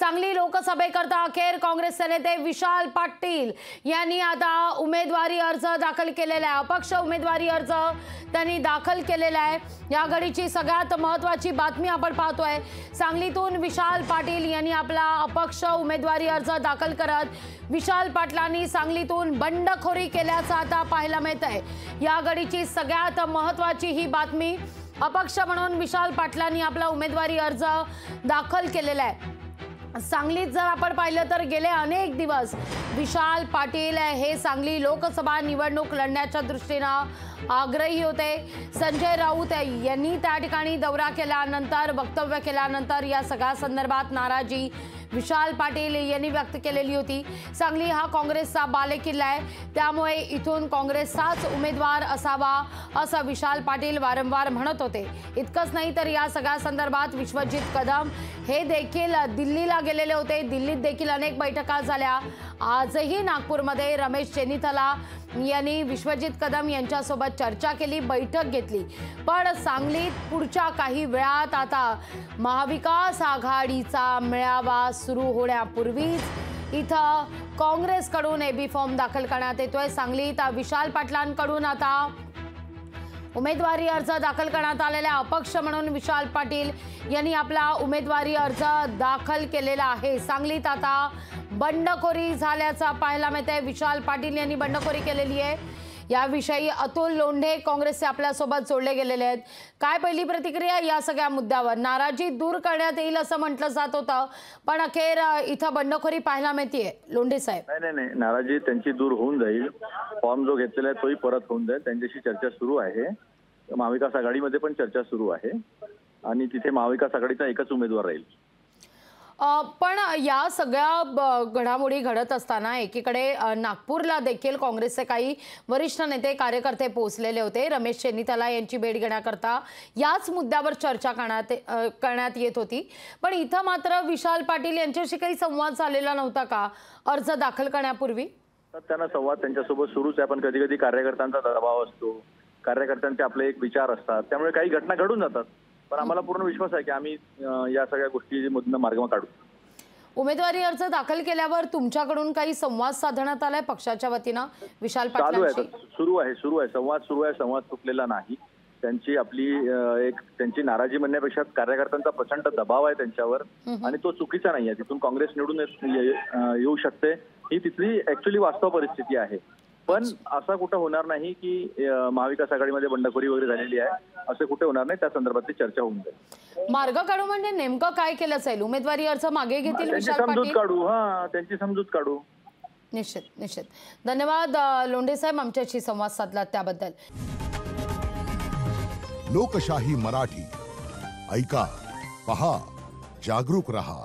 सांगली लोकसभेकरता अखेर काँग्रेसचे नेते विशाल पाटील यांनी आता उमेदवारी अर्ज दाखल केलेला आहे। अपक्ष उमेदवारी अर्ज त्यांनी दाखल केलेला आहे। या घडीची सगळ्यात महत्त्वाची बातमी आपण पाहतोय। सांगलीतून विशाल पाटील यांनी आपला अपक्ष उमेदवारी अर्ज दाखल करत विशाल पाटलांनी सांगलीतून बंडखोरी केल्याचं आता पाहायला मिळतंय। या घडीची सगळ्यात महत्त्वाची ही बातमी, अपक्ष म्हणून विशाल पाटलांनी आपला उमेदवारी अर्ज दाखल केलेला आहे। सांगलीत जर आपण पाहिलं तर गेले अनेक दिवस विशाल पाटील हे सांगली लोकसभा निवडणूक लढण्याच्या दृष्टीने आग्रही होते। संजय राऊत यांनी त्या ठिकाणी दौरा केल्यानंतर वक्तव्य केल्यानंतर या सगळ्या संदर्भात नाराजी विशाल पाटील यांनी व्यक्त केलेली होती। सांगली हा काँग्रेसचा बालेकिल्ला आहे, त्यामुळे इथून काँग्रेसचाच उमेदवार असावा असं विशाल पाटील वारंवार म्हणत होते। इतकंच नाही तर या सगळ्या संदर्भात विश्वजित कदम हे देखील दिल्लीला गेलेले होते। दिल्लीत देखील अनेक बैठका झाल्या। आजही नागपूरमध्ये रमेश चेन्नीथला यांनी विश्वजित कदम यांच्यासोबत चर्चा केली, बैठक घेतली। पण सांगलीत पुढच्या काही वेळात आता महाविकास आघाडीचा मेळावा सुरू होण्यापूर्वीच इथं काँग्रेसकडून एबी फॉर्म दाखल करण्यात येतोय। सांगलीत विशाल पाटलांकडून आता उमेदवारी अर्ज दाखल करण्यात आलेला अपक्ष म्हणून विशाल पाटील यांनी आपला उमेदवारी अर्ज दाखल केलेला आहे। सांगलीत आता बंडखोरी झाल्याचा पाहायला मिळतंय। विशाल पाटील यांनी बंडखोरी केलेली आहे। याविषयी अतुल लोंढे काँग्रेसचे आपल्यासोबत जोडले गेलेले आहेत। काय पहिली प्रतिक्रिया या सगळ्या मुद्द्यावर? नाराजी दूर करण्यात येईल असं म्हटलं जात होतं, पण अखेर इथं बंडखोरी पाहायला मिळतेय। लोंढे साहेब, नाही, नाराजी त्यांची दूर होऊन जाईल। फॉर्म जो घेतलेला आहे तोही परत होऊन जाईल। त्यांच्याशी चर्चा सुरू आहे। महाविकास आघाडीमध्ये पण चर्चा सुरू आहे आणि तिथे महाविकास आघाडीचा एकच उमेदवार राहील। पण या सगळ्या घडामोडी घडत असताना एकीकडे नागपूरला देखील काँग्रेसचे काही वरिष्ठ नेते कार्यकर्ते पोहोचलेले होते। रमेश चेन्नीथला यांची भेट घेण्याकरता याच मुद्द्यावर चर्चा करण्यात येत होती। पण इथं मात्र विशाल पाटील यांच्याशी काही संवाद झालेला नव्हता का अर्ज दाखल करण्यापूर्वी? त्यांना संवाद त्यांच्यासोबत सुरूच आहे, पण कधी कधी कार्यकर्त्यांचा दबाव असतो, कार्यकर्त्यांचे आपले एक विचार असतात, त्यामुळे काही घटना घडून जातात। पण आम्हाला पूर्ण विश्वास आहे की आम्ही या सगळ्या गोष्टीमधून मार्ग काढू। उमेदवारी अर्ज दाखल केल्यावर तुमच्याकडून काही संवाद साधण्यात आलाय पक्षाच्या वतीनं विशाल पाटलांशी? सुरू आहे संवाद सुरू आहे। संवाद चुकलेला नाही। त्यांची आपली एक त्यांची नाराजी म्हणण्यापेक्षा कार्यकर्त्यांचा प्रचंड दबाव आहे त्यांच्यावर आणि तो चुकीचा नाही आहे। तिथून काँग्रेस निवडून येऊ शकते, ही तिथली ऍक्च्युअली वास्तव परिस्थिती आहे। पण असं कुठं होणार नाही की महाविकास आघाडीमध्ये बंडखोरी वगैरे झालेली आहे, असं कुठे होणार नाही। त्या संदर्भातली चर्चा होऊन जाईल। मार्ग काढू म्हणजे नेमकं काय केलं जाईल? उमेदवारी अर्ज मागे घेतील विशाल पाटील? समजूत काढू। त्यांची समजूत काढू। निश्चित। धन्यवाद लोंढे साहेब, आमच्याशी संवाद साधला त्याबद्दल। लोकशाही मराठी ऐका, पहा, जागरूक रहा।